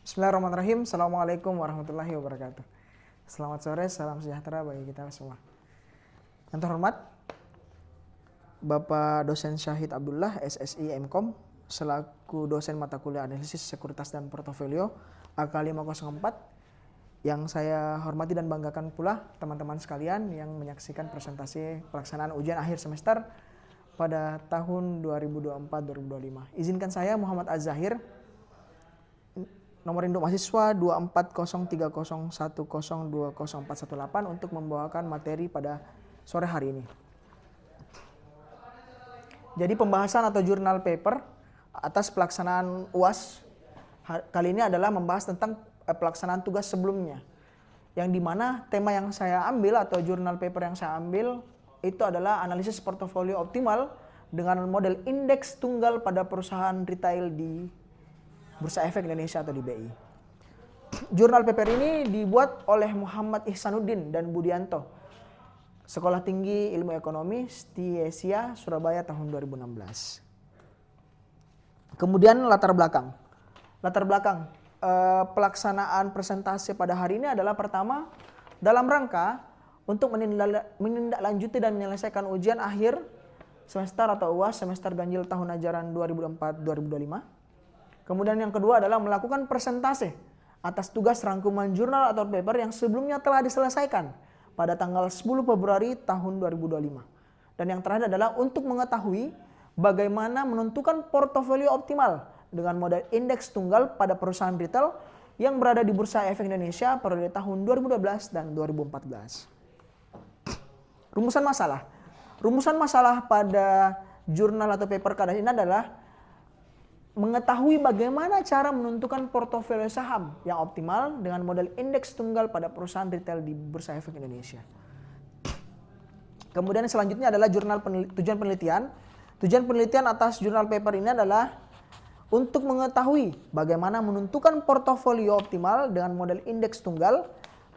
Bismillahirrahmanirrahim. Assalamualaikum warahmatullahi wabarakatuh. Selamat sore, salam sejahtera bagi kita semua. Yang terhormat, Bapak Dosen Syahid Abdullah, SSI MKOM, selaku dosen mata kuliah analisis sekuritas dan portofolio AK504, yang saya hormati dan banggakan pula teman-teman sekalian yang menyaksikan presentasi pelaksanaan ujian akhir semester pada tahun 2024-2025. Izinkan saya Muhammad Az-Zahir, nomor induk mahasiswa 2403010200418 untuk membawakan materi pada sore hari ini. Jadi pembahasan atau jurnal paper atas pelaksanaan UAS kali ini adalah membahas tentang pelaksanaan tugas sebelumnya. Yang dimana tema yang saya ambil atau jurnal paper yang saya ambil itu adalah analisis portofolio optimal dengan model indeks tunggal pada perusahaan retail di Bursa Efek Indonesia atau di BI. Jurnal paper ini dibuat oleh Muhammad Ihsanuddin dan Budianto, Sekolah Tinggi Ilmu Ekonomi Setiesia Surabaya tahun 2016. Kemudian latar belakang pelaksanaan presentasi pada hari ini adalah pertama dalam rangka untuk menindaklanjuti dan menyelesaikan ujian akhir semester atau UAS semester ganjil tahun ajaran 2024-2025. Kemudian yang kedua adalah melakukan presentasi atas tugas rangkuman jurnal atau paper yang sebelumnya telah diselesaikan pada tanggal 10 Februari tahun 2025. Dan yang terakhir adalah untuk mengetahui bagaimana menentukan portofolio optimal dengan model indeks tunggal pada perusahaan retail yang berada di Bursa Efek Indonesia periode tahun 2012 dan 2014. Rumusan masalah pada jurnal atau paper kali ini adalah mengetahui bagaimana cara menentukan portofolio saham yang optimal dengan model indeks tunggal pada perusahaan retail di Bursa Efek Indonesia. Kemudian selanjutnya adalah tujuan penelitian. Tujuan penelitian atas jurnal paper ini adalah untuk mengetahui bagaimana menentukan portofolio optimal dengan model indeks tunggal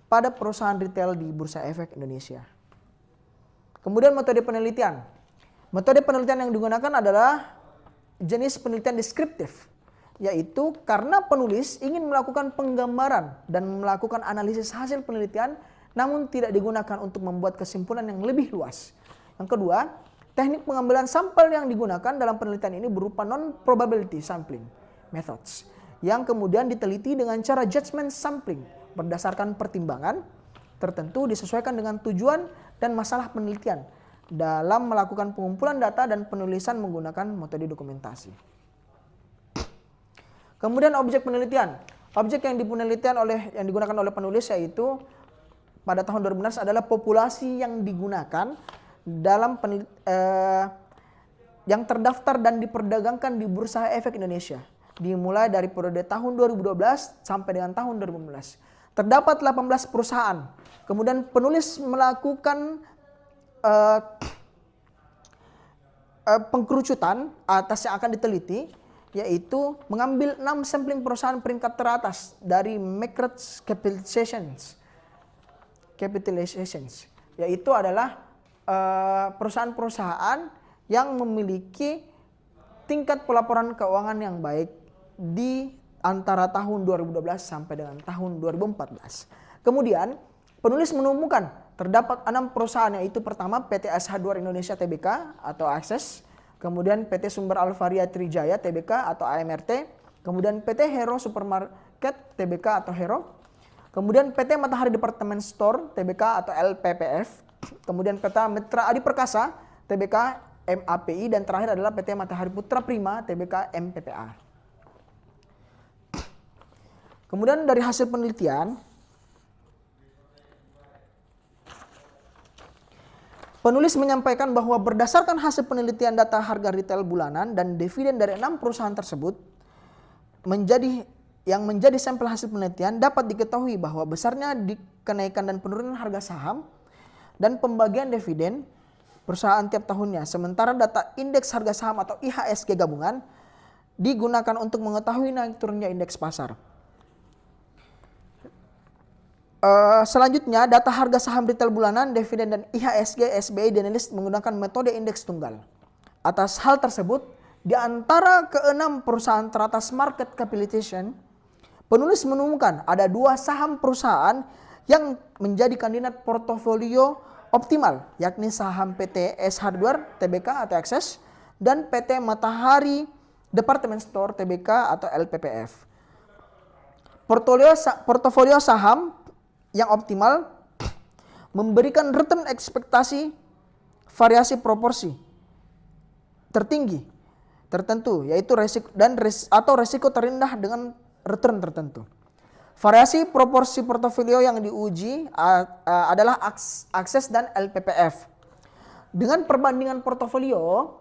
pada perusahaan retail di Bursa Efek Indonesia. Kemudian metode penelitian. Metode penelitian yang digunakan adalah jenis penelitian deskriptif, yaitu karena penulis ingin melakukan penggambaran dan melakukan analisis hasil penelitian namun tidak digunakan untuk membuat kesimpulan yang lebih luas. Yang kedua, teknik pengambilan sampel yang digunakan dalam penelitian ini berupa non-probability sampling methods yang kemudian diteliti dengan cara judgment sampling berdasarkan pertimbangan tertentu disesuaikan dengan tujuan dan masalah penelitian dalam melakukan pengumpulan data dan penulisan menggunakan metode dokumentasi. Kemudian objek penelitian. Objek yang digunakan oleh penulis yaitu pada tahun 2016 adalah populasi yang digunakan dalam yang terdaftar dan diperdagangkan di Bursa Efek Indonesia dimulai dari periode tahun 2012 sampai dengan tahun 2015. Terdapat 18 perusahaan. Kemudian penulis melakukan pengkerucutan atas yang akan diteliti, yaitu mengambil 6 sampling perusahaan peringkat teratas dari market capitalizations, yaitu adalah perusahaan-perusahaan yang memiliki tingkat pelaporan keuangan yang baik di antara tahun 2012 sampai dengan tahun 2014. Kemudian penulis menemukan terdapat 6 perusahaan, yaitu pertama PT SH2 Indonesia Tbk atau Akses, kemudian PT Sumber Alvaria Trijaya Tbk atau AMRT, kemudian PT Hero Supermarket Tbk atau Hero, kemudian PT Matahari Department Store Tbk atau LPPF, kemudian PT Mitra Adi Perkasa Tbk MAPI, dan terakhir adalah PT Matahari Putra Prima Tbk MPPA. Kemudian dari hasil penelitian, penulis menyampaikan bahwa berdasarkan hasil penelitian data harga retail bulanan dan dividen dari 6 perusahaan tersebut yang menjadi sampel hasil penelitian, dapat diketahui bahwa besarnya kenaikan dan penurunan harga saham dan pembagian dividen perusahaan tiap tahunnya. Sementara data indeks harga saham atau IHSG gabungan digunakan untuk mengetahui naik turunnya indeks pasar. Selanjutnya, data harga saham retail bulanan, dividen dan IHSG SBI dianalisis menggunakan metode indeks tunggal. Atas hal tersebut, di antara ke-6 perusahaan teratas market capitalization, Penulis menemukan ada 2 saham perusahaan yang menjadi kandidat portofolio optimal, yakni saham PT S Hardware Tbk atau Access dan PT Matahari Department Store Tbk atau LPPF. Portofolio saham yang optimal memberikan return ekspektasi variasi proporsi tertinggi tertentu, yaitu resiko terendah dengan return tertentu. Variasi proporsi portofolio yang diuji adalah Access dan LPPF. Dengan perbandingan portofolio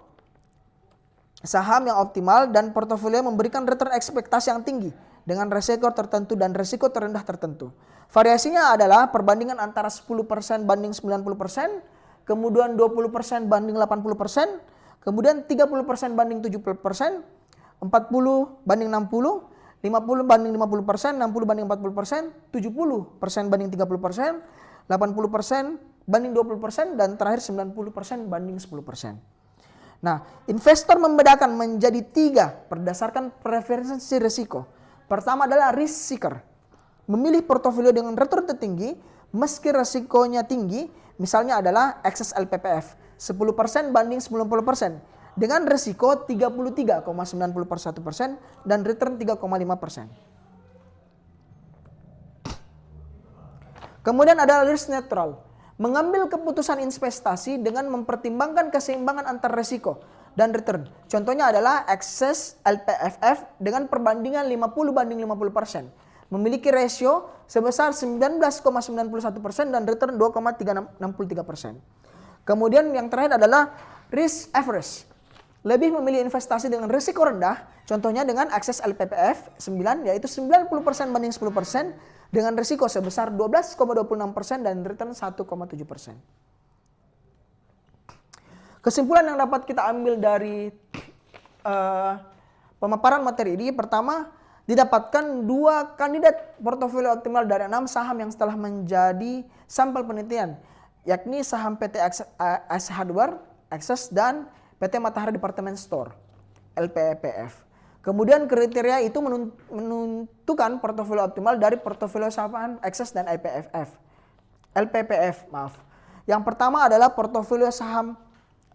saham yang optimal dan portofolio memberikan return ekspektasi yang tinggi dengan resiko tertentu dan resiko terendah tertentu. Variasinya adalah perbandingan antara 10% banding 90%, kemudian 20% banding 80%, kemudian 30% banding 70%, 40 banding 60, 50 banding 50%, 60 banding 40%, 70% banding 30%, 80% banding 20%, dan terakhir 90% banding 10%. Nah, investor membedakan menjadi 3 berdasarkan preferensi risiko. Pertama adalah risk seeker. Memilih portofolio dengan return tertinggi meski risikonya tinggi, misalnya adalah Access LPPF, 10% banding 90%. Dengan risiko 33,91% dan return 3,5%. Kemudian ada risk neutral, mengambil keputusan investasi dengan mempertimbangkan keseimbangan antar risiko dan return. Contohnya adalah Access LPFF dengan perbandingan 50 banding 50%. Memiliki rasio sebesar 19,91% dan return 2,363%. Kemudian yang terakhir adalah risk average. Lebih memilih investasi dengan risiko rendah, contohnya dengan Access LPPF 9, yaitu 90% banding 10% dengan risiko sebesar 12,26% dan return 1,7%. Kesimpulan yang dapat kita ambil dari pemaparan materi ini, pertama, didapatkan 2 kandidat portofolio optimal dari 6 saham yang telah menjadi sampel penelitian, yakni saham PT S Hardware, Access, dan PT Matahari Department Store, LPPF. Kemudian kriteria itu menentukan portofolio optimal dari portofolio saham Access dan LPPF. Yang pertama adalah portofolio saham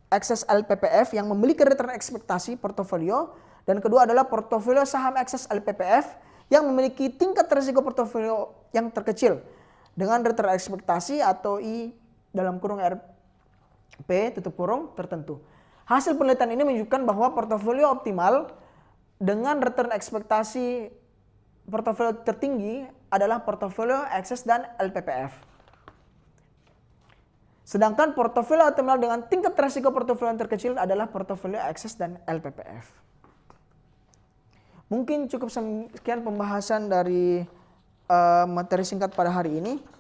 Access LPPF yang memiliki return ekspektasi portofolio, dan kedua adalah portofolio saham Access LPPF yang memiliki tingkat risiko portofolio yang terkecil dengan return ekspektasi atau I dalam kurung RP tutup kurung tertentu. Hasil penelitian ini menunjukkan bahwa portofolio optimal dengan return ekspektasi portofolio tertinggi adalah portofolio Access dan LPPF. Sedangkan portofolio optimal dengan tingkat risiko portofolio yang terkecil adalah portofolio Access dan LPPF. Mungkin cukup sekian pembahasan dari materi singkat pada hari ini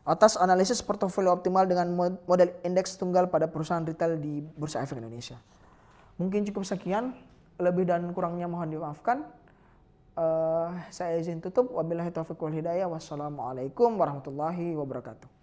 atas analisis portofolio optimal dengan model indeks tunggal pada perusahaan retail di Bursa Efek Indonesia. Mungkin cukup sekian, lebih dan kurangnya mohon dimaafkan. Saya izin tutup. Wabillahi taufiq wal hidayah. Wassalamualaikum warahmatullahi wabarakatuh.